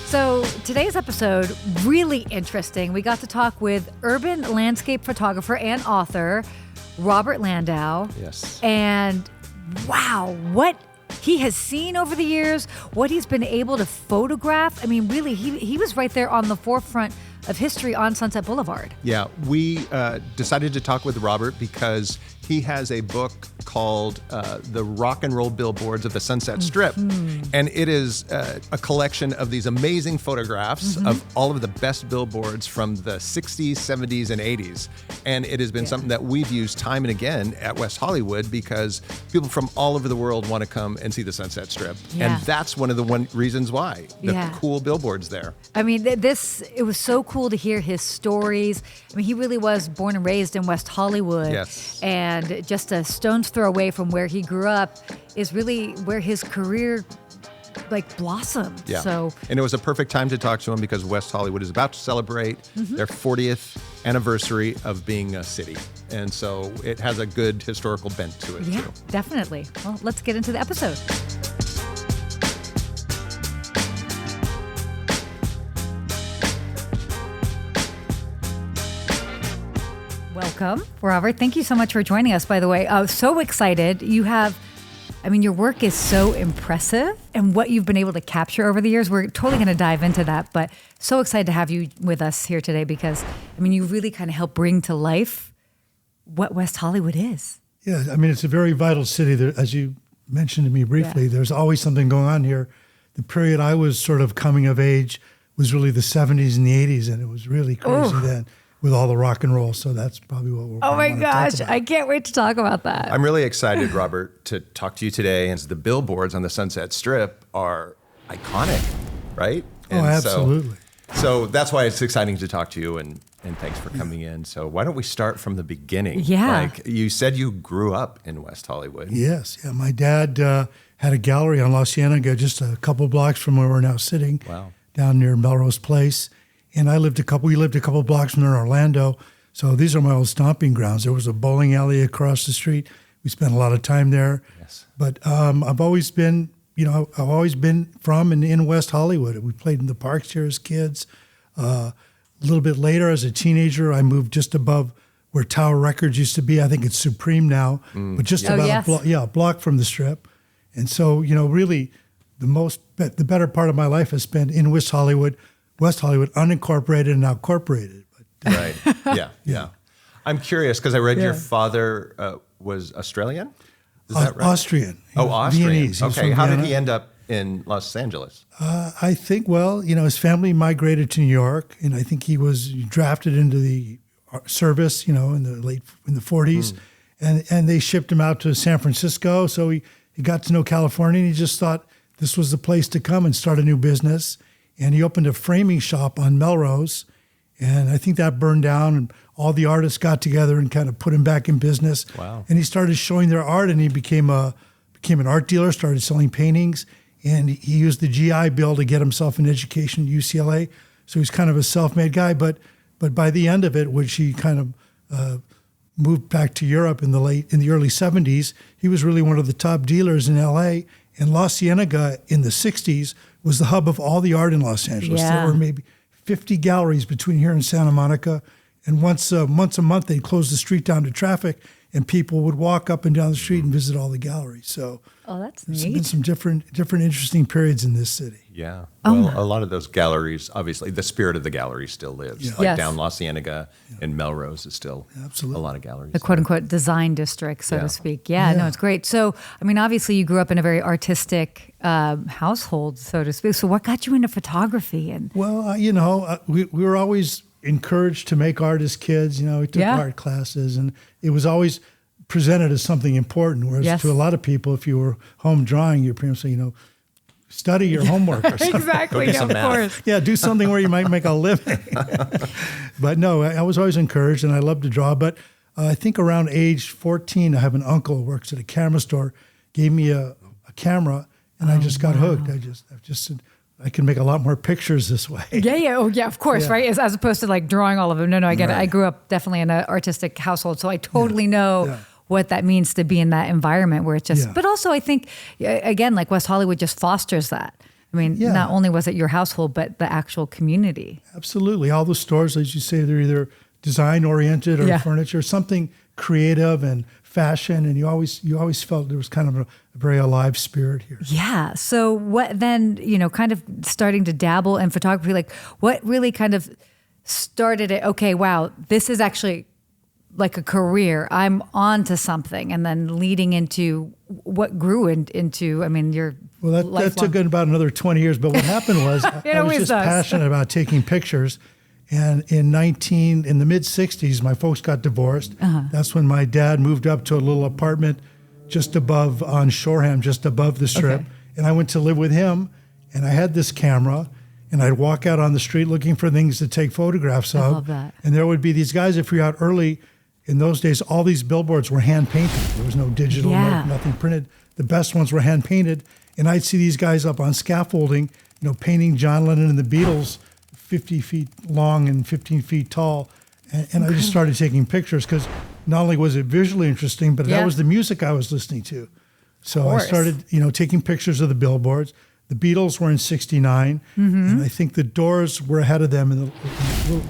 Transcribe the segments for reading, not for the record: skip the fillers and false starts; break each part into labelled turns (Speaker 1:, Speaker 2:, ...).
Speaker 1: So today's episode, really interesting. We got to talk with urban landscape photographer and author, Robert Landau.
Speaker 2: Yes.
Speaker 1: And wow, what he has seen over the years, what he's been able to photograph. I mean, really, he was right there on the forefront of history on Sunset Boulevard.
Speaker 2: Yeah, we decided to talk with Robert because he has a book called The Rock and Roll Billboards of the Sunset Strip. And it is a collection of these amazing photographs of all of the best billboards from the 60s, 70s, and 80s. And it has been something that we've used time and again at West Hollywood because people from all over the world want to come and see the Sunset Strip.
Speaker 1: Yeah.
Speaker 2: And that's one of the reasons why, the cool billboards there.
Speaker 1: I mean, it was so cool to hear his stories. I mean, he really was born and raised in West Hollywood.
Speaker 2: Yes.
Speaker 1: And just a stone's throw away from where he grew up is really where his career blossomed.
Speaker 2: Yeah.
Speaker 1: So,
Speaker 2: and it was a perfect time to talk to him because West Hollywood is about to celebrate their 40th anniversary of being a city. And so it has a good historical bent to it,
Speaker 1: yeah,
Speaker 2: too.
Speaker 1: Definitely. Well, let's get into the episode. Welcome, Robert. Thank you so much for joining us, by the way. So excited. Your work is so impressive and what you've been able to capture over the years. We're totally going to dive into that, but so excited to have you with us here today because, you really kind of help bring to life what West Hollywood is.
Speaker 3: Yeah, it's a very vital city. There, as you mentioned to me briefly, there's always something going on here. The period I was sort of coming of age was really the 70s and the 80s, and it was really crazy then. With all the rock and roll, so that's probably what we're.
Speaker 1: Oh my gosh, I can't wait to talk about that.
Speaker 2: I'm really excited, Robert, to talk to you today. As the billboards on the Sunset Strip are iconic, right? And
Speaker 3: absolutely.
Speaker 2: So that's why it's exciting to talk to you, and thanks for coming in. So why don't we start from the beginning?
Speaker 1: Yeah.
Speaker 2: You said you grew up in West Hollywood.
Speaker 3: Yes, yeah. My dad had a gallery on La Cienega, just a couple blocks from where we're now sitting.
Speaker 2: Wow.
Speaker 3: Down near Melrose Place. And we lived a couple blocks from there in Orlando. So these are my old stomping grounds. There was a bowling alley across the street. We spent a lot of time there.
Speaker 2: Yes.
Speaker 3: But I've always been from and in West Hollywood. We played in the parks here as kids. A little bit later, as a teenager, I moved just above where Tower Records used to be. I think it's Supreme now, but just about a block from the Strip. And so, really, the better part of my life has spent in West Hollywood, unincorporated and now corporated. But,
Speaker 2: Right. Yeah. I'm curious because I read your father was Australian. Is that right?
Speaker 3: Austrian.
Speaker 2: Austrian.
Speaker 3: Viennese.
Speaker 2: Okay. How did he end up in Los Angeles?
Speaker 3: I think, his family migrated to New York, and I think he was drafted into the service, in the 40s, and they shipped him out to San Francisco. So he got to know California, and he just thought this was the place to come and start a new business. And he opened a framing shop on Melrose, and I think that burned down, and all the artists got together and kind of put him back in business.
Speaker 2: Wow.
Speaker 3: And he started showing their art, and he became an art dealer, started selling paintings, and he used the GI Bill to get himself an education at UCLA. So he's kind of a self-made guy, but by the end of it, which he kind of moved back to Europe in the early 70s, he was really one of the top dealers in LA. And La Cienega in the 60s was the hub of all the art in Los Angeles.
Speaker 1: Yeah.
Speaker 3: There were maybe 50 galleries between here and Santa Monica. And once a month, they'd close the street down to traffic, and people would walk up and down the street and visit all the galleries. So
Speaker 1: that's
Speaker 3: there's
Speaker 1: neat.
Speaker 3: been some different interesting periods in this city.
Speaker 2: Yeah. Well, a lot of those galleries, obviously, the spirit of the gallery still lives.
Speaker 3: Yeah.
Speaker 2: Like down La Cienega and Melrose is still a lot of galleries.
Speaker 1: The quote-unquote design district, so to speak. Yeah, no, it's great. So, obviously you grew up in a very artistic household, so to speak. So what got you into photography?
Speaker 3: Well, we were always encouraged to make art as kids. We took art classes, and it was always presented as something important. Whereas to a lot of people, if you were home drawing, your parents say, study your homework or something.
Speaker 1: Exactly, of course.
Speaker 3: Yeah, do something where you might make a living. But no, I was always encouraged, and I loved to draw. But I think around age 14, I have an uncle who works at a camera store, gave me a camera, and I just got hooked. I just said, I can make a lot more pictures this way.
Speaker 1: Yeah. Oh, yeah, of course, right? As opposed to drawing all of them. No, I get it. I grew up definitely in an artistic household, so I totally know what that means to be in that environment where it's just, but also I think, again, West Hollywood just fosters that. I mean,
Speaker 3: Yeah.
Speaker 1: not only was it your household, but the actual community.
Speaker 3: Absolutely. All the stores, as you say, they're either design oriented or
Speaker 1: Yeah.
Speaker 3: furniture, something creative and fashion. And you always felt there was kind of a very alive spirit here.
Speaker 1: Yeah. So what then, kind of starting to dabble in photography, like what really kind of started it? Okay, wow, this is actually like a career. I'm on to something. And then leading into what grew into, I mean, your
Speaker 3: Well, that took about another 20 years. But what happened was I was
Speaker 1: always
Speaker 3: just
Speaker 1: does.
Speaker 3: passionate about taking pictures. And in the mid 60s, my folks got divorced. That's when my dad moved up to a little apartment just above on Shoreham, just above the Strip.
Speaker 1: Okay.
Speaker 3: And I went to live with him, and I had this camera, and I'd walk out on the street looking for things to take photographs of.
Speaker 1: I love that.
Speaker 3: And there would be these guys, if you're out early, in those days, all these billboards were hand painted. There was no digital,
Speaker 1: Yeah.
Speaker 3: nothing printed. The best ones were hand painted. And I'd see these guys up on scaffolding, painting John Lennon and the Beatles 50 feet long and 15 feet tall. And I just started taking pictures because not only was it visually interesting, but
Speaker 1: Yeah.
Speaker 3: that was the music I was listening to. So I
Speaker 1: course.
Speaker 3: started, taking pictures of the billboards. The Beatles were in '69, and I think the Doors were ahead of them in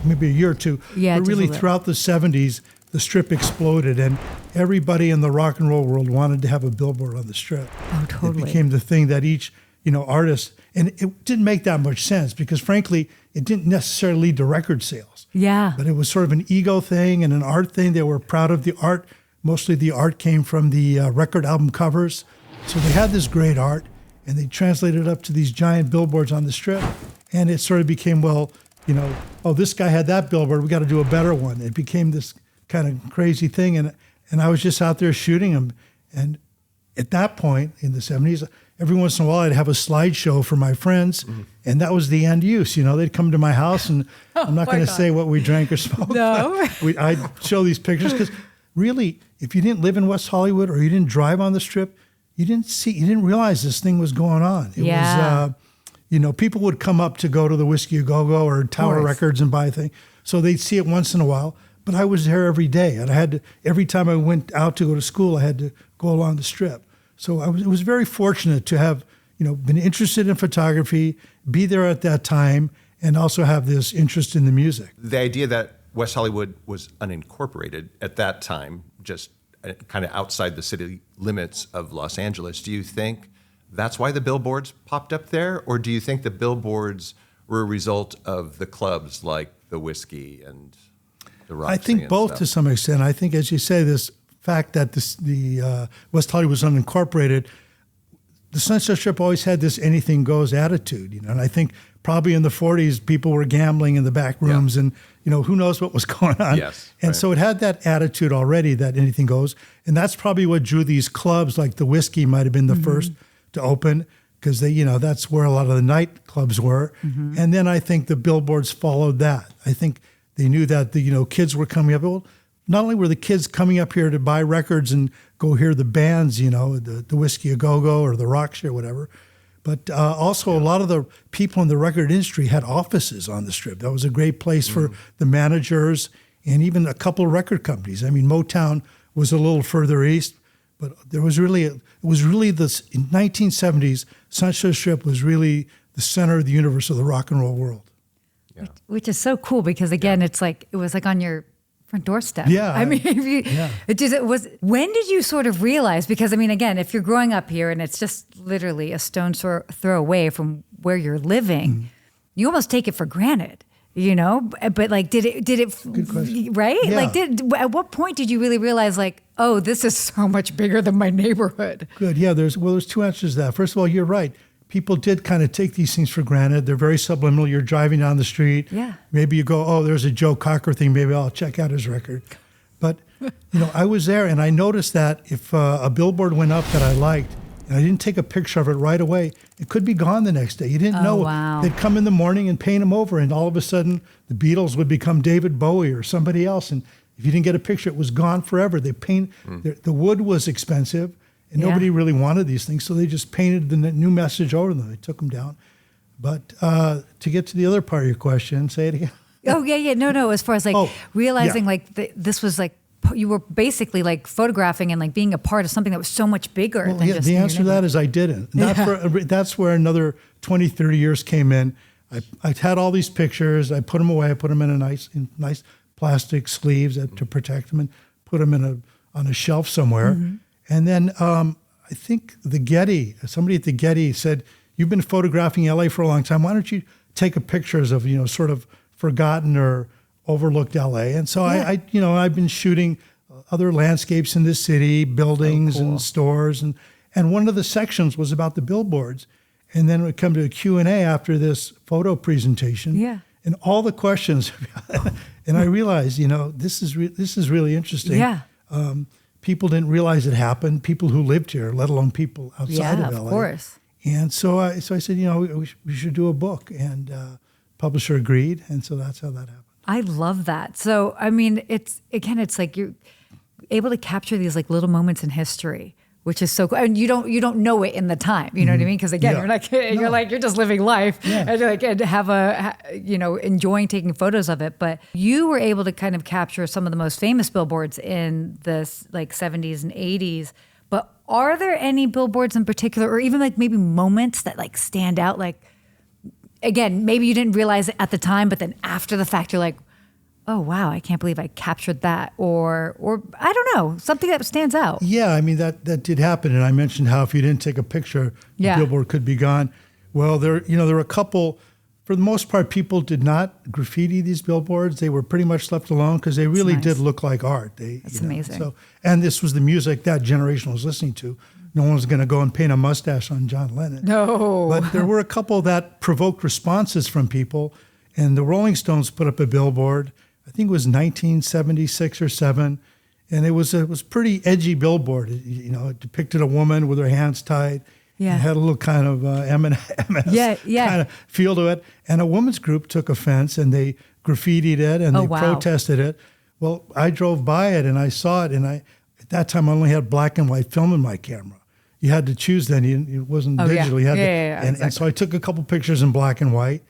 Speaker 3: maybe a year or two.
Speaker 1: Yeah,
Speaker 3: but
Speaker 1: just a
Speaker 3: really
Speaker 1: little.
Speaker 3: throughout the '70s, the Strip exploded, and everybody in the rock and roll world wanted to have a billboard on the Strip.
Speaker 1: Oh, totally.
Speaker 3: It became the thing that each, artist, and it didn't make that much sense because frankly, it didn't necessarily lead to record sales.
Speaker 1: Yeah.
Speaker 3: But it was sort of an ego thing and an art thing. They were proud of the art. Mostly the art came from the record album covers. So they had this great art, and they translated it up to these giant billboards on the Strip. And it sort of became, this guy had that billboard, we got to do a better one. It became this kind of crazy thing. And I was just out there shooting them. And at that point in the 70s, every once in a while I'd have a slideshow for my friends, and that was the end use. They'd come to my house, and I'm not
Speaker 1: my
Speaker 3: going to
Speaker 1: God.
Speaker 3: say what we drank or smoked.
Speaker 1: No.
Speaker 3: but I'd show these pictures because really, if you didn't live in West Hollywood or you didn't drive on the Strip, you didn't realize this thing was going on. It
Speaker 1: Yeah.
Speaker 3: was, people would come up to go to the Whiskey A Go-Go or Tower
Speaker 1: course.
Speaker 3: Records and buy things. So they'd see it once in a while. But I was there every day, and I had to, every time I went out to go to school, I had to go along the Strip. So it was very fortunate to have, been interested in photography, be there at that time, and also have this interest in the music.
Speaker 2: The idea that West Hollywood was unincorporated at that time, just kind of outside the city limits of Los Angeles, do you think that's why the billboards popped up there? Or do you think the billboards were a result of the clubs like the Whiskey and the Roxy?
Speaker 3: I think
Speaker 2: and
Speaker 3: both
Speaker 2: stuff?
Speaker 3: to some extent. I think, as you say, this fact that the West Hollywood was unincorporated, the Sunset Strip always had this anything goes attitude, and I think probably in the 40s people were gambling in the back rooms, and who knows what was going on.
Speaker 2: Yes,
Speaker 3: and
Speaker 2: right.
Speaker 3: so it had that attitude already that anything goes, and that's probably what drew these clubs like the Whiskey might have been the first to open because they, that's where a lot of the nightclubs were, and then I think the billboards followed that. I think they knew that the kids were coming up. Well, not only were the kids coming up here to buy records and go hear the bands, the Whiskey A Go-Go or the Roxy or whatever, but also a lot of the people in the record industry had offices on the Strip. That was a great place for the managers and even a couple of record companies. I mean, Motown was a little further east, but there was really, in 1970s, Sunset Strip was really the center of the universe of the rock and roll world.
Speaker 2: Yeah.
Speaker 1: Which is so cool because again, it was like on your front doorstep.
Speaker 3: Yeah,
Speaker 1: I mean, when did you sort of realize, because I mean, again, if you're growing up here and it's just literally a stone's throw away from where you're living, you almost take it for granted, but like, did it,
Speaker 3: Good question.
Speaker 1: right?
Speaker 3: Yeah.
Speaker 1: Like at what point did you really realize like, oh, this is so much bigger than my neighborhood?
Speaker 3: Good. Yeah, there's two answers to that. First of all, you're right. People did kind of take these things for granted. They're very subliminal. You're driving down the street.
Speaker 1: Yeah.
Speaker 3: Maybe you go, oh, there's a Joe Cocker thing. Maybe I'll check out his record. But, I was there and I noticed that if a billboard went up that I liked and I didn't take a picture of it right away, it could be gone the next day. You didn't know.
Speaker 1: Wow.
Speaker 3: They'd come in the morning and paint them over, and all of a sudden the Beatles would become David Bowie or somebody else. And if you didn't get a picture, it was gone forever. They the wood was expensive. And nobody really wanted these things, so they just painted the new message over them. They took them down. But to get to the other part of your question, say it again.
Speaker 1: Oh yeah. No. As far as like realizing like this was like you were basically like photographing and like being a part of something that was so much bigger
Speaker 3: Well,
Speaker 1: than
Speaker 3: yeah,
Speaker 1: just
Speaker 3: the
Speaker 1: in your
Speaker 3: answer to that is I didn't. That's where another 20, 30 years came in. I had all these pictures. I put them away. I put them in nice plastic sleeves to protect them, and put them on a shelf somewhere. Mm-hmm. And then I think somebody at the Getty said, "You've been photographing LA for a long time. Why don't you take a pictures of sort of forgotten or overlooked LA?" And so I've been shooting other landscapes in the city, buildings and stores, and one of the sections was about the billboards. And then we come to a Q&A after this photo presentation.
Speaker 1: Yeah.
Speaker 3: And all the questions, and I realized, this is really interesting.
Speaker 1: Yeah.
Speaker 3: People didn't realize it happened. People who lived here, let alone people outside of LA.
Speaker 1: Of course.
Speaker 3: And so I said, we should do a book, and publisher agreed, and so that's how that happened.
Speaker 1: I love that. So I mean, it's like you're able to capture these like little moments in history, which is so cool. And you don't know it in the time, you know what I mean? Because again, you're just living life, and you're like, and enjoying taking photos of it. But you were able to kind of capture some of the most famous billboards in the like 70s and 80s. But are there any billboards in particular, or even like maybe moments that like stand out? Like, again, maybe you didn't realize it at the time, but then after the fact, you're like, oh, wow, I can't believe I captured that. Or I don't know, something that stands out.
Speaker 3: Yeah, I mean, that did happen. And I mentioned how if you didn't take a picture, the billboard could be gone. Well, there were a couple, for the most part, people did not graffiti these billboards. They were pretty much left alone because they really did look like art.
Speaker 1: That's amazing.
Speaker 3: So, and this was the music that generation was listening to. No one was going to go and paint a mustache on John Lennon.
Speaker 1: No.
Speaker 3: But there were a couple that provoked responses from people. And the Rolling Stones put up a billboard. I think it was 1976 or 7, and it was pretty edgy billboard. It depicted a woman with her hands tied. Yeah, it had a little kind of MS kind of feel to it. And a women's group took offense, and they graffitied it, and they protested it. Well, I drove by it, and I saw it, and at that time I only had black and white film in my camera. You had to choose then; it wasn't digital.
Speaker 1: Yeah.
Speaker 3: And so I took a couple pictures in black and white,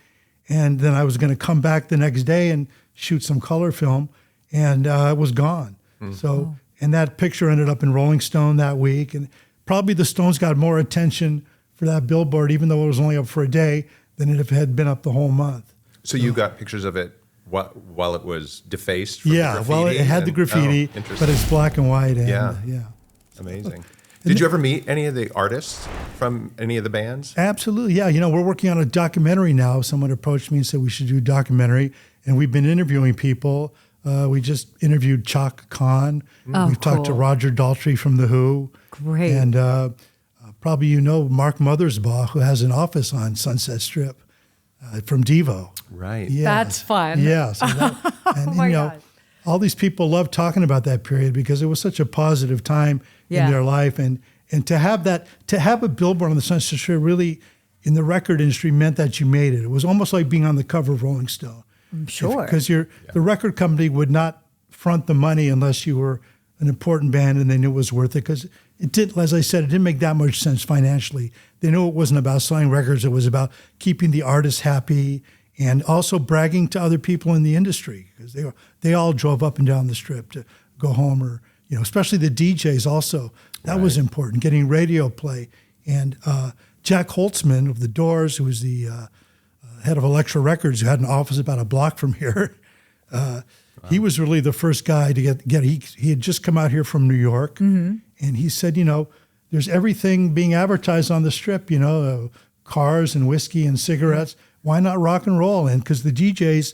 Speaker 3: and then I was going to come back the next day and shoot some color film, and it was gone. So, and that picture ended up in Rolling Stone that week, and probably the Stones got more attention for that billboard, even though it was only up for a day, than it had been up the whole month.
Speaker 2: So you got pictures of it while it was defaced from the graffiti?
Speaker 3: Well, it had the graffiti, but it's black and white. And,
Speaker 2: Amazing. Did you ever meet any of the artists from any of the bands?
Speaker 3: Absolutely, yeah. We're working on a documentary now. Someone approached me and said we should do a documentary, and we've been interviewing people. We just interviewed Chaka Khan. We've talked to Roger Daltrey from The Who.
Speaker 1: Great.
Speaker 3: And probably Mark Mothersbaugh, who has an office on Sunset Strip from Devo.
Speaker 2: Right.
Speaker 3: Yeah.
Speaker 1: That's fun.
Speaker 3: Yeah. So God. All these people love talking about that period because it was such a positive time in their life. And to have a billboard on the Sunset Strip really in the record industry meant that you made it. It was almost like being on the cover of Rolling Stone.
Speaker 1: I'm sure.
Speaker 3: Because the record company would not front the money unless you were an important band and they knew it was worth it. Because it did, as I said, it didn't make that much sense financially. They knew it wasn't about selling records. It was about keeping the artists happy and also bragging to other people in the industry, because they all drove up and down the Strip to go home, or especially the DJs also. That was important, getting radio play. And Jack Holtzman of The Doors, who was the head of Elektra Records, who had an office about a block from here, he was really the first guy to get he had just come out here from New York, and he said, there's everything being advertised on the Strip, cars and whiskey and cigarettes. Why not rock and roll? And because the DJs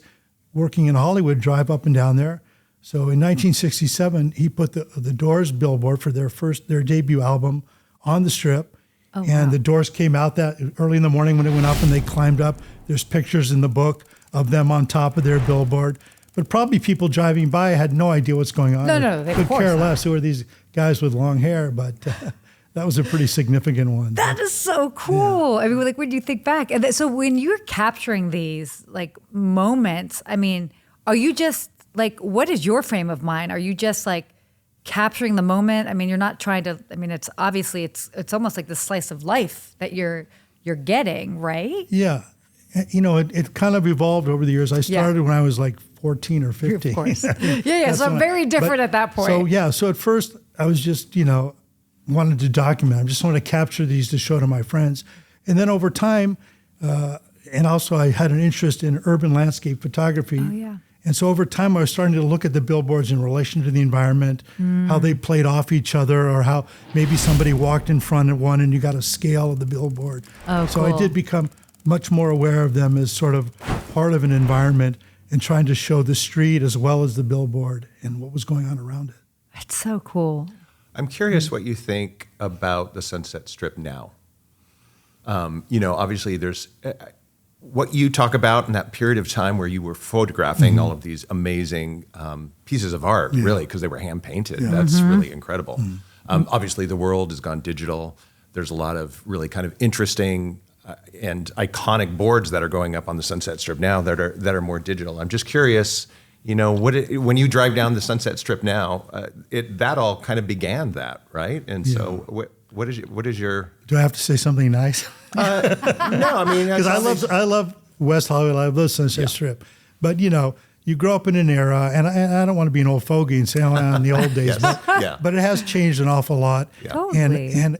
Speaker 3: working in Hollywood drive up and down there. So in 1967, he put the Doors billboard for their debut album on the Strip. And the Doors came out that early in the morning when it went up, and they climbed up. There's pictures in the book of them on top of their billboard. But probably people driving by had no idea what's going on.
Speaker 1: No, they
Speaker 3: could care less. Who are these guys with long hair? But that was a pretty significant one.
Speaker 1: That is so cool. Yeah. I mean, like, when you think back, and so when you're capturing these like moments, I mean, are you just like, what is your frame of mind? Are you just like capturing the moment? I mean, you're not trying to. I mean, it's obviously it's almost like the slice of life that you're getting, right?
Speaker 3: Yeah, it kind of evolved over the years. I started when I was like 14 or 15.
Speaker 1: Of course. Yeah. So I'm very different at that point.
Speaker 3: So at first I was just, wanted to document. I just wanted to capture these to show to my friends. And then over time, and also I had an interest in urban landscape photography.
Speaker 1: Oh, yeah.
Speaker 3: And so over time, I was starting to look at the billboards in relation to the environment, how they played off each other, or how maybe somebody walked in front of one and you got a scale of the billboard.
Speaker 1: Oh,
Speaker 3: so
Speaker 1: cool.
Speaker 3: I did become much more aware of them as sort of part of an environment and trying to show the street as well as the billboard and what was going on around it.
Speaker 1: That's so cool.
Speaker 2: I'm curious what you think about the Sunset Strip now. Obviously there's what you talk about in that period of time where you were photographing all of these amazing pieces of art, really, because they were hand painted.
Speaker 3: Yeah.
Speaker 2: That's really incredible. Obviously, the world has gone digital. There's a lot of really kind of interesting and iconic boards that are going up on the Sunset Strip now that are more digital. I'm just curious, when you drive down the Sunset Strip now, that all kind of began that, right? And so, what is your?
Speaker 3: Do I have to say something nice?
Speaker 2: No, I mean,
Speaker 3: because I love West Hollywood. I love Sunset Strip, but you grow up in an era, and I don't want to be an old fogey and say in the old days, but it has changed an awful lot.
Speaker 2: Yeah.
Speaker 1: Totally.
Speaker 3: And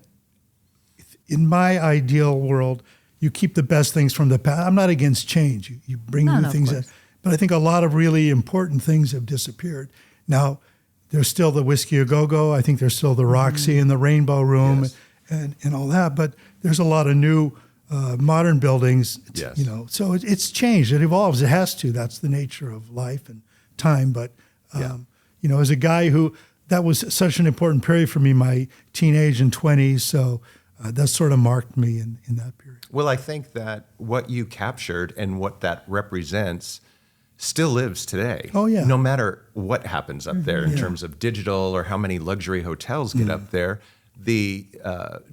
Speaker 3: in my ideal world, you keep the best things from the past. I'm not against change. You bring new things in, but I think a lot of really important things have disappeared. Now, there's still the Whiskey A Go-Go. I think there's still the Roxy and the Rainbow Room and all that. But there's a lot of new modern buildings, so it's changed. It evolves. It has to. That's the nature of life and time. But, as a guy that was such an important period for me, my teenage and 20s. So that sort of marked me in that period.
Speaker 2: Well, I think that what you captured and what that represents still lives today.
Speaker 3: Oh, yeah.
Speaker 2: No matter what happens up there in terms of digital or how many luxury hotels get up there, the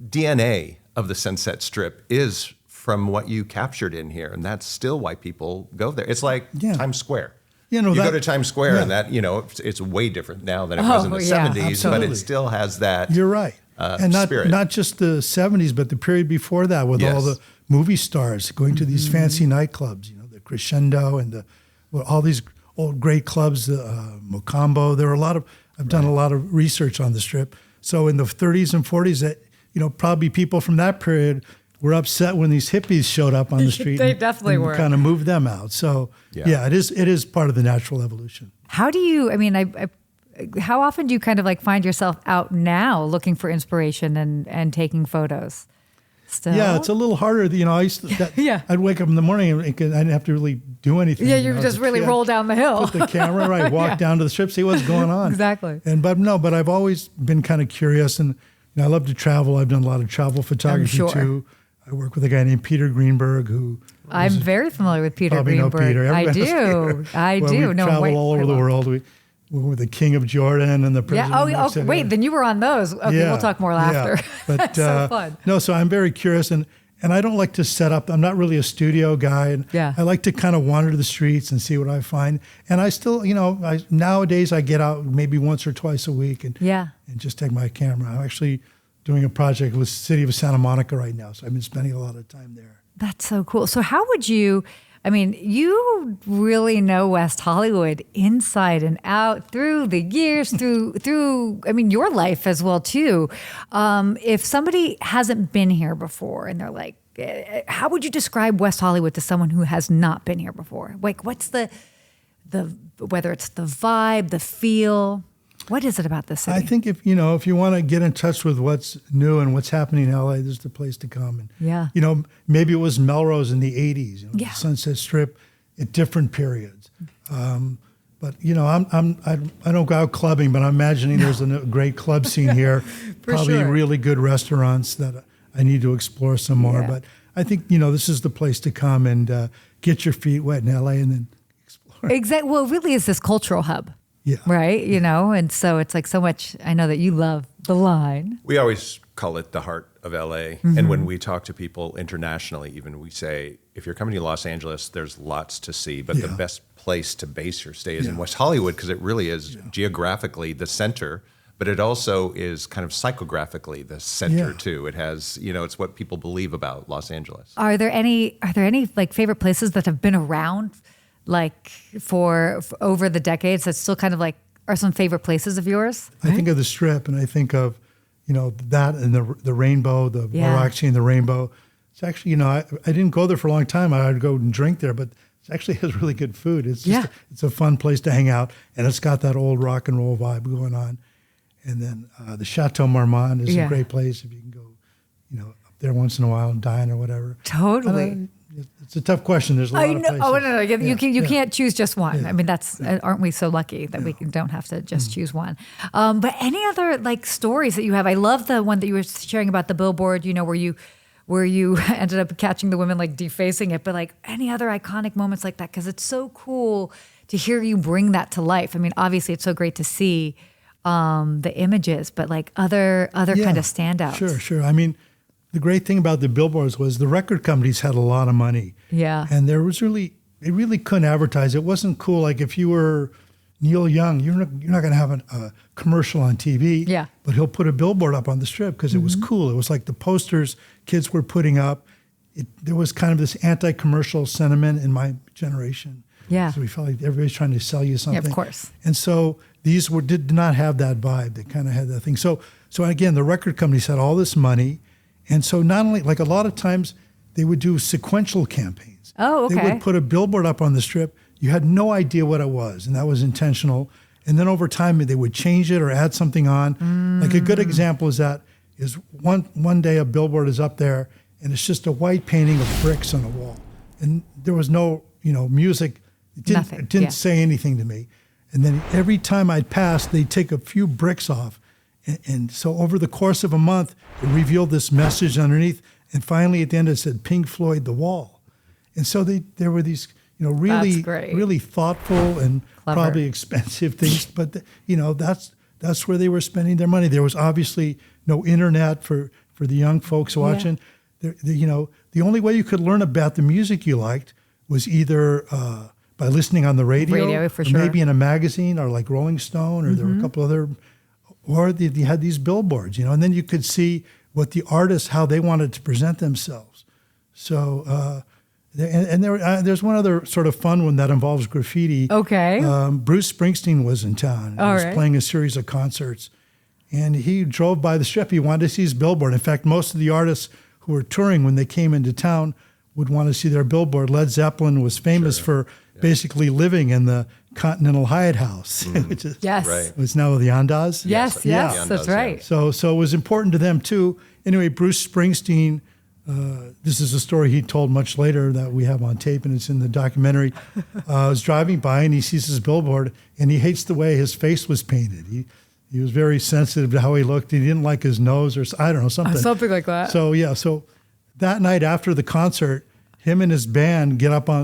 Speaker 2: DNA of the Sunset Strip is from what you captured in here, and that's still why people go there. It's like Times Square. You go to Times Square, and that it's way different now than it was in the 70s,
Speaker 3: absolutely.
Speaker 2: but it still has that.
Speaker 3: You're right. And
Speaker 2: spirit.
Speaker 3: not just the 70s, but the period before that with all the movie stars going to these fancy nightclubs, the Crescendo and all these old great clubs, Mocambo. There are I've done a lot of research on the Strip. So in the 30s and 40s, that probably people from that period were upset when these hippies showed up on the street.
Speaker 1: They definitely were.
Speaker 3: Kind of moved them out. So it is part of the natural evolution.
Speaker 1: How do you? I mean, how often do you kind of find yourself out now looking for inspiration and taking photos? Still?
Speaker 3: Yeah, it's a little harder. I used to, I'd wake up in the morning and I didn't have to really do anything.
Speaker 1: Yeah, you just really roll down the hill.
Speaker 3: Put the camera, walk down to the Strip, see what's going on.
Speaker 1: Exactly.
Speaker 3: But I've always been kind of curious, and I love to travel. I've done a lot of travel photography too. I work with a guy named Peter Greenberg, who
Speaker 1: I'm very familiar with Peter
Speaker 3: probably
Speaker 1: Greenberg.
Speaker 3: Know Peter.
Speaker 1: I do. I do.
Speaker 3: We travel all over the world. We were the King of Jordan and the President of Mexico.
Speaker 1: Wait, then you were on those. Okay, we'll talk more after.
Speaker 3: But
Speaker 1: so fun.
Speaker 3: No, so I'm very curious, and I don't like to set up. I'm not really a studio guy, and I like to kind of wander the streets and see what I find. And I still, nowadays I get out maybe once or twice a week and just take my camera. I'm actually doing a project with the city of Santa Monica right now, so I've been spending a lot of time there.
Speaker 1: That's so cool. So how would you? I mean, you really know West Hollywood inside and out through the years, through your life as well too. If somebody hasn't been here before and they're like, how would you describe West Hollywood to someone who has not been here before? Like, what's the whether it's the vibe, the feel? What is it about this city?
Speaker 3: I think if you want to get in touch with what's new and what's happening in LA, this is the place to come. And maybe it was Melrose in the 80s, the Sunset Strip at different periods. But I don't go out clubbing, but I'm imagining there's a great club scene here. Probably really good restaurants that I need to explore some more.
Speaker 1: Yeah.
Speaker 3: But I think this is the place to come and get your feet wet in LA and then explore.
Speaker 1: Exactly. Well, it really is this cultural hub.
Speaker 3: Yeah.
Speaker 1: Right. And so it's like so much. I know that you love the line.
Speaker 2: We always call it the heart of LA. And when we talk to people internationally, even we say, if you're coming to Los Angeles, there's lots to see, but the best place to base your stay is in West Hollywood because it really is geographically the center, but it also is kind of psychographically the center too. It has, it's what people believe about Los Angeles.
Speaker 1: Are there any like favorite places that have been around like for over the decades that still kind of like are some favorite places of yours?
Speaker 3: I think of the Strip, and I think of, that and the Rainbow, the Roxy and the Rainbow. It's actually, I didn't go there for a long time. I'd go and drink there, but it actually has really good food. It's just it's a fun place to hang out, and it's got that old rock and roll vibe going on. And then the Chateau Marmont is a great place if you can go, up there once in a while and dine or whatever.
Speaker 1: Totally.
Speaker 3: It's a tough question. There's a lot of places.
Speaker 1: Oh, no. You can't choose just one. Yeah. I mean, aren't we so lucky that we don't have to just choose one? But any other like stories that you have? I love the one that you were sharing about the billboard, where you ended up catching the women like defacing it, but like any other iconic moments like that, because it's so cool to hear you bring that to life. I mean, obviously it's so great to see the images, but like other kind of standouts.
Speaker 3: Sure. I mean, the great thing about the billboards was the record companies had a lot of money.
Speaker 1: Yeah.
Speaker 3: And they really couldn't advertise. It wasn't cool. Like if you were Neil Young, you're not going to have a commercial on TV.
Speaker 1: Yeah.
Speaker 3: But he'll put a billboard up on the Strip because it was cool. It was like the posters kids were putting up. There was kind of this anti-commercial sentiment in my generation.
Speaker 1: Yeah.
Speaker 3: So we felt like everybody's trying to sell you something.
Speaker 1: Yeah, of course.
Speaker 3: And so these did not have that vibe. They kind of had that thing. So again, the record companies had all this money. And so not only, like a lot of times, they would do sequential campaigns.
Speaker 1: Oh, okay.
Speaker 3: They would put a billboard up on the Strip. You had no idea what it was, and that was intentional. And then over time, they would change it or add something on. Like a good example is one day a billboard is up there, and it's just a white painting of bricks on a wall. And there was no, music. It didn't say anything to me. And then every time I'd pass, they'd take a few bricks off. And so over the course of a month, it revealed this message underneath. And finally, at the end, it said Pink Floyd, The Wall. And so there were these, really thoughtful and
Speaker 1: clever,
Speaker 3: probably expensive things. But, that's where they were spending their money. There was obviously no internet for the young folks watching. Yeah. The only way you could learn about the music you liked was either by listening on the radio
Speaker 1: for
Speaker 3: or
Speaker 1: sure,
Speaker 3: maybe in a magazine or like Rolling Stone, or there were a couple other. Or they had these billboards, and then you could see what the artists, how they wanted to present themselves. So, there's one other sort of fun one that involves graffiti.
Speaker 1: Okay.
Speaker 3: Bruce Springsteen was in town. He was playing a series of concerts. And he drove by the Strip. He wanted to see his billboard. In fact, most of the artists who were touring when they came into town would want to see their billboard. Led Zeppelin was famous for basically living in the Continental Hyatt House, which is was now the Andaz.
Speaker 1: Yes, that's right.
Speaker 3: So it was important to them too. Anyway, Bruce Springsteen, this is a story he told much later that we have on tape, and it's in the documentary. Was driving by and he sees his billboard, and he hates the way his face was painted. He was very sensitive to how he looked. He didn't like his nose, or I don't know, something.
Speaker 1: Something like that.
Speaker 3: So that night after the concert, him and his band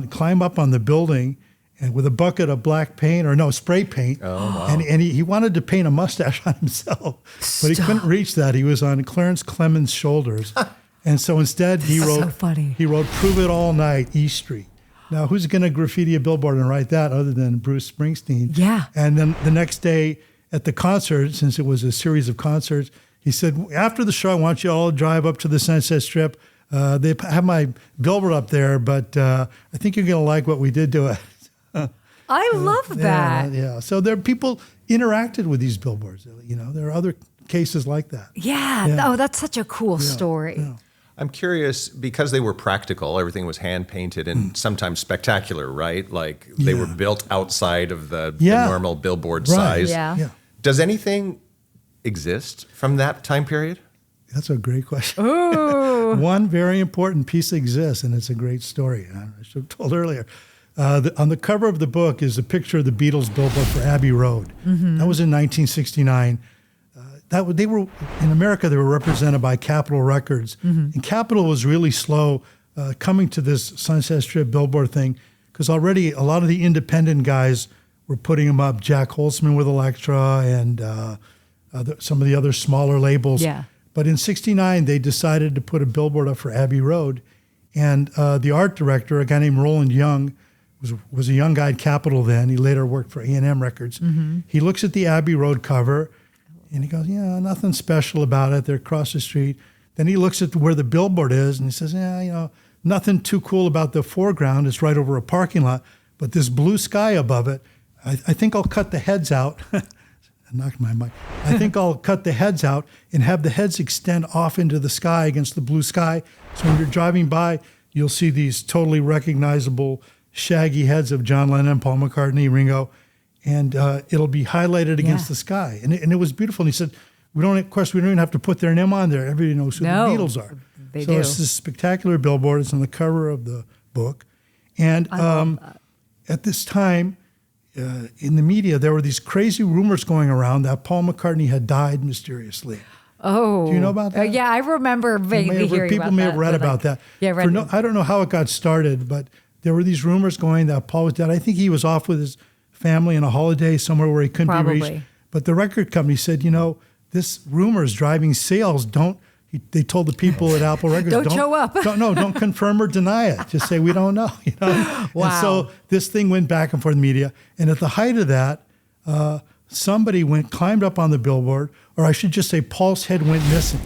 Speaker 3: climb up on the building, and with a bucket of black paint, spray paint.
Speaker 2: Oh, wow.
Speaker 3: And he wanted to paint a mustache on himself, but he couldn't reach that. He was on Clarence Clemens' shoulders. And so instead he wrote "Prove It All Night, East Street." Now, who's going to graffiti a billboard and write that other than Bruce Springsteen?
Speaker 1: Yeah.
Speaker 3: And then the next day at the concert, since it was a series of concerts, he said, after the show, I want you all to drive up to the Sunset Strip. They have my billboard up there, but I think you're going to like what we did to it.
Speaker 1: I love that.
Speaker 3: Yeah. So people interacted with these billboards. There are other cases like that.
Speaker 1: Yeah. Oh, that's such a cool story.
Speaker 3: Yeah.
Speaker 2: I'm curious, because they were practical, everything was hand painted and sometimes spectacular, right? Like they were built outside of the normal billboard size.
Speaker 1: Yeah.
Speaker 2: Does anything exist from that time period?
Speaker 3: That's a great question.
Speaker 1: Ooh.
Speaker 3: One very important piece exists, and it's a great story. I should have told earlier. On the cover of the book is a picture of the Beatles billboard for Abbey Road. That was in 1969. They were in America. They were represented by Capitol Records, and Capitol was really slow coming to this Sunset Strip billboard thing, because already a lot of the independent guys were putting them up. Jack Holzman with Elektra and some of the other smaller labels.
Speaker 1: Yeah.
Speaker 3: But in '69, they decided to put a billboard up for Abbey Road, and the art director, a guy named Roland Young, was a young guy at Capitol then. He later worked for A&M Records. He looks at the Abbey Road cover, and he goes, nothing special about it. They're across the street. Then he looks at where the billboard is, and he says, nothing too cool about the foreground. It's right over a parking lot. but this blue sky above it, I think I'll cut the heads out. I knocked my mic. I think I'll cut the heads out and have the heads extend off into the sky against the blue sky. So when you're driving by, you'll see these totally recognizable shaggy heads of John Lennon, Paul McCartney, Ringo, and it'll be highlighted against the sky. And it was beautiful. And he said, we don't even have to put their name on there. Everybody knows who the Beatles are.
Speaker 1: They
Speaker 3: so
Speaker 1: do.
Speaker 3: It's this spectacular billboard. It's on the cover of the book. And at this time, in the media, there were these crazy rumors going around that Paul McCartney had died mysteriously.
Speaker 1: Oh.
Speaker 3: Do you know about that?
Speaker 1: Yeah, I remember vaguely hearing about that.
Speaker 3: People may have read about that.
Speaker 1: Yeah,
Speaker 3: I don't know how it got started, but there were these rumors going that Paul was dead. I think he was off with his family on a holiday somewhere where he couldn't be reached. But the record company said, this rumor is driving sales. They told the people at Apple Records,
Speaker 1: don't show up.
Speaker 3: Don't confirm or deny it. Just say, we don't know.
Speaker 1: Wow.
Speaker 3: And so this thing went back and forth in the media. And at the height of that, somebody climbed up on the billboard, or I should just say Paul's head went missing.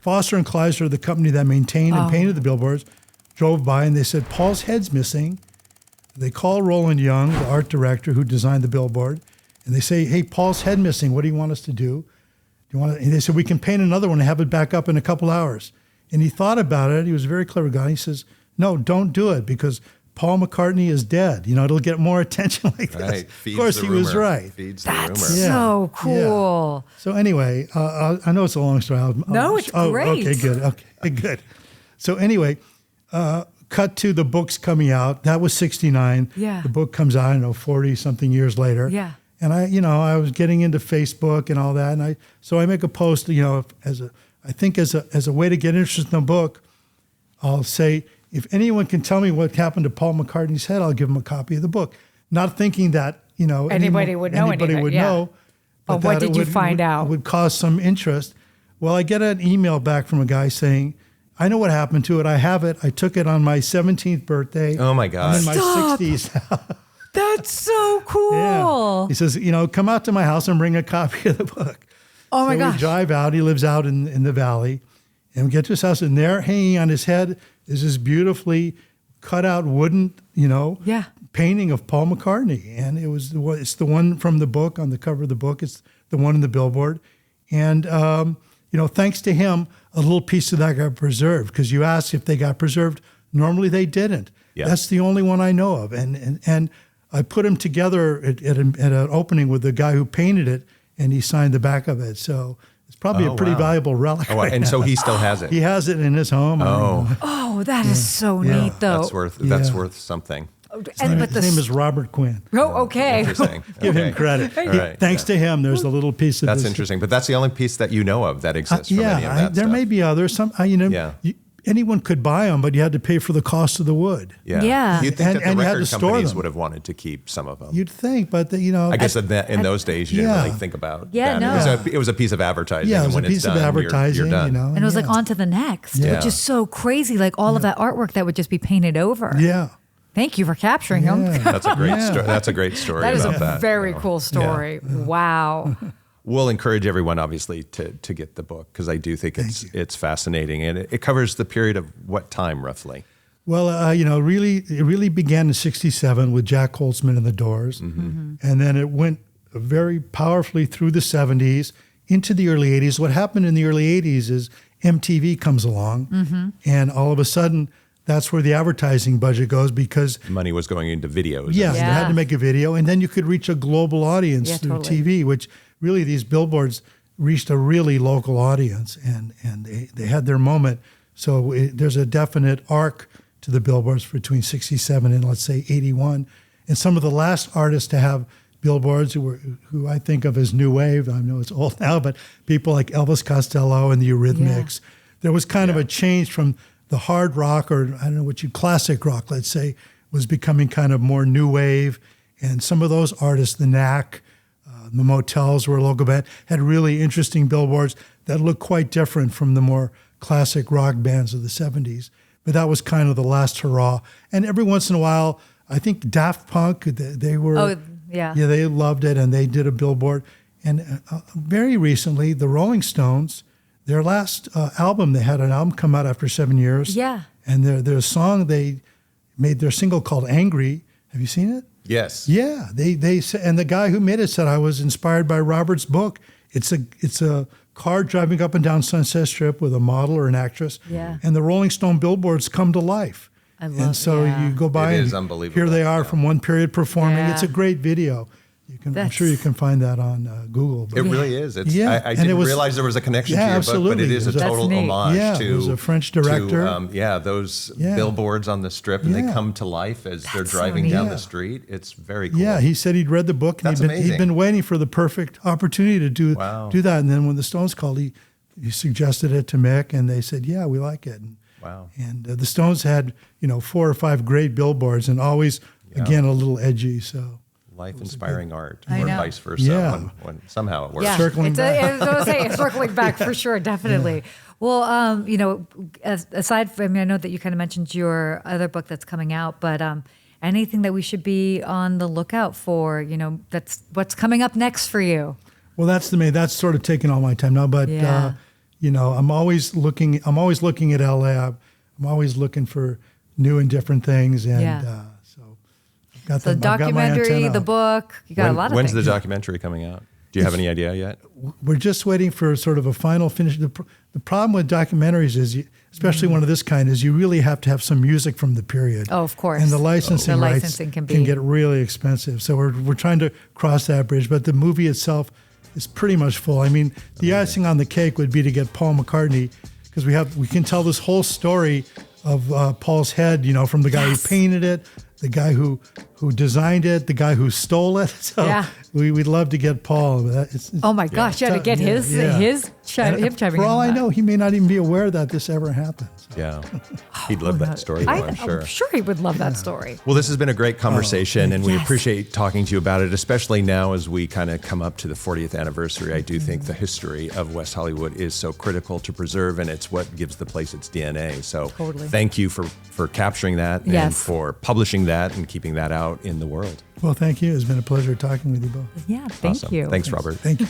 Speaker 3: Foster and Chrysler, the company that maintained and painted the billboards, drove by and they said, Paul's head's missing. They call Roland Young, the art director who designed the billboard, and they say, hey, Paul's head missing. What do you want us to do? And they said, we can paint another one and have it back up in a couple hours. And he thought about it. He was a very clever guy. He says, no, don't do it because Paul McCartney is dead. It'll get more attention like this.
Speaker 2: Feeds
Speaker 3: of course,
Speaker 2: the
Speaker 3: he
Speaker 2: rumor.
Speaker 3: was right.
Speaker 2: Feeds
Speaker 1: That's
Speaker 2: the rumor.
Speaker 1: so cool.
Speaker 3: Yeah. So anyway, I know it's a long story.
Speaker 1: It's great.
Speaker 3: Okay, good. Okay, good. So anyway, cut to the books coming out. That was 1969.
Speaker 1: Yeah.
Speaker 3: The book comes out, 40-something years later.
Speaker 1: Yeah.
Speaker 3: And I was getting into Facebook and all that, and so I make a post, as a way to get interested in the book, I'll say, if anyone can tell me what happened to Paul McCartney's head, I'll give him a copy of the book. Not thinking that,
Speaker 1: anybody would know anything.
Speaker 3: Anybody would know.
Speaker 1: But what did you find out?
Speaker 3: Would cause some interest. Well, I get an email back from a guy saying, I know what happened to it. I have it. I took it on my 17th birthday.
Speaker 2: Oh my God.
Speaker 3: I'm in my
Speaker 1: Stop.
Speaker 3: 60s.
Speaker 1: That's so cool.
Speaker 3: Yeah. He says, come out to my house and bring a copy of the book.
Speaker 1: Oh my gosh.
Speaker 3: We drive out. He lives out in the valley. And we get to his house, and there hanging on his head is this beautifully cut out wooden, painting of Paul McCartney. And it's the one from the book, on the cover of the book. It's the one in the billboard. And, thanks to him, a little piece of that got preserved, because you asked if they got preserved. Normally they didn't.
Speaker 2: Yeah.
Speaker 3: That's the only one I know of. And I put them together at an opening with the guy who painted it, and he signed the back of it. So it's probably a pretty valuable relic.
Speaker 2: And so he still has it.
Speaker 3: He has it in his home.
Speaker 1: Oh, that is so neat, though.
Speaker 2: That's worth something.
Speaker 3: His name is Robert Quinn.
Speaker 1: Oh, okay.
Speaker 2: Interesting.
Speaker 3: Give him credit.
Speaker 2: Right.
Speaker 3: Thanks to him, there's a little piece of
Speaker 2: That's
Speaker 3: this.
Speaker 2: interesting. But that's the only piece that you know of that exists from any of that
Speaker 3: there
Speaker 2: stuff.
Speaker 3: may be others. Anyone could buy them, but you had to pay for the cost of the wood.
Speaker 1: Yeah.
Speaker 2: You'd think that
Speaker 3: And
Speaker 2: the
Speaker 3: you had
Speaker 2: record
Speaker 3: to store
Speaker 2: companies
Speaker 3: them.
Speaker 2: would have wanted to keep some of them.
Speaker 3: You'd think, but
Speaker 2: I guess in those days you didn't really think about that.
Speaker 1: No.
Speaker 2: It was a piece of advertising.
Speaker 3: Yeah, it
Speaker 2: and
Speaker 3: was a
Speaker 2: when it's
Speaker 3: piece of
Speaker 2: done,
Speaker 3: advertising,
Speaker 2: you're done.
Speaker 1: And it was like on to the next, which is so crazy. Like all of that artwork that would just be painted over.
Speaker 3: Yeah.
Speaker 1: Thank you for capturing them.
Speaker 2: That's a great story. That's a great story
Speaker 1: That is
Speaker 2: about
Speaker 1: a
Speaker 2: that.
Speaker 1: very cool story. Wow.
Speaker 2: We'll encourage everyone, obviously, to get the book, because I do think it's fascinating, and it covers the period of what time roughly?
Speaker 3: Well, it really began in '67 with Jack Holtzman and the Doors, and then it went very powerfully through the '70s into the early '80s. What happened in the early '80s is MTV comes along, and all of a sudden, that's where the advertising budget goes, because
Speaker 2: Money was going into videos.
Speaker 3: they had to make a video, and then you could reach a global audience through TV, which really these billboards reached a really local audience, and they had their moment. So there's a definite arc to the billboards between '67 and, let's say, '81. And some of the last artists to have billboards who I think of as new wave, I know it's old now, but people like Elvis Costello and the Eurythmics. There was kind of a change from the hard rock, or I don't know classic rock, let's say, was becoming kind of more new wave. And some of those artists, the Knack, the Motels were a local band, had really interesting billboards that looked quite different from the more classic rock bands of the '70s. But that was kind of the last hurrah. And every once in a while, I think Daft Punk, they were, they loved it, and they did a billboard. And very recently, the Rolling Stones, their last album, they had an album come out after 7 years.
Speaker 1: Yeah.
Speaker 3: And their song they made their single called "Angry." Have you seen it?
Speaker 2: Yes.
Speaker 3: Yeah, they said, and the guy who made it said, I was inspired by Robert's book. It's a car driving up and down Sunset Strip with a model or an actress, and the Rolling Stone billboards come to life.
Speaker 1: I love,
Speaker 3: and so you go by,
Speaker 2: it
Speaker 3: and
Speaker 2: is unbelievable.
Speaker 3: Here they are from one period performing.
Speaker 1: Yeah.
Speaker 3: It's a great video. I'm sure you can find that on Google.
Speaker 2: It really is. I
Speaker 3: and
Speaker 2: didn't
Speaker 3: it was,
Speaker 2: realize there was a connection to your
Speaker 3: absolutely.
Speaker 2: book, but it is a total homage to.
Speaker 3: It was a French director.
Speaker 2: Those billboards on the strip, and they come to life as they're driving down the street. It's very cool.
Speaker 3: Yeah, he said he'd read the book, and he'd been waiting for the perfect opportunity to do that. And then when the Stones called, he suggested it to Mick, and they said, "Yeah, we like it." And the Stones had 4 or 5 great billboards, and always again a little edgy. So.
Speaker 2: Life-inspiring art,
Speaker 1: or
Speaker 2: vice versa, when somehow it works.
Speaker 1: Yeah.
Speaker 3: Circling back.
Speaker 1: I was going to say, it's circling back for sure, definitely. Yeah. Well, aside from, I know that you kind of mentioned your other book that's coming out, but anything that we should be on the lookout for, that's what's coming up next for you?
Speaker 3: Well, that's sort of taking all my time now, but I'm always looking at LA. I'm always looking for new and different things, and
Speaker 1: the documentary, the book, you got a lot of
Speaker 2: When's
Speaker 1: things.
Speaker 2: the documentary coming out? Do you have any idea yet?
Speaker 3: We're just waiting for sort of a final finish. The problem with documentaries is, especially one of this kind, is you really have to have some music from the period.
Speaker 1: Oh, of course.
Speaker 3: And the licensing rights can get really expensive. So we're trying to cross that bridge. But the movie itself is pretty much full. I mean, the icing on the cake would be to get Paul McCartney, because we can tell this whole story of Paul's head, from the guy who painted it, the guy who designed it, the guy who stole it. So we'd love to get Paul.
Speaker 1: Oh my gosh, you had to get him chiming in.
Speaker 3: For all I know, he may not even be aware that this ever happened.
Speaker 2: Yeah, he'd love that story, I'm sure.
Speaker 1: I'm sure he would love that story.
Speaker 2: Well, this has been a great conversation, and we appreciate talking to you about it, especially now as we kind of come up to the 40th anniversary. I do think the history of West Hollywood is so critical to preserve, and it's what gives the place its DNA. So thank you for capturing that and for publishing that and keeping that out in the world.
Speaker 3: Well, thank you. It's been a pleasure talking with you both.
Speaker 1: Yeah, thank you.
Speaker 2: Thanks, Robert.
Speaker 3: Thank you.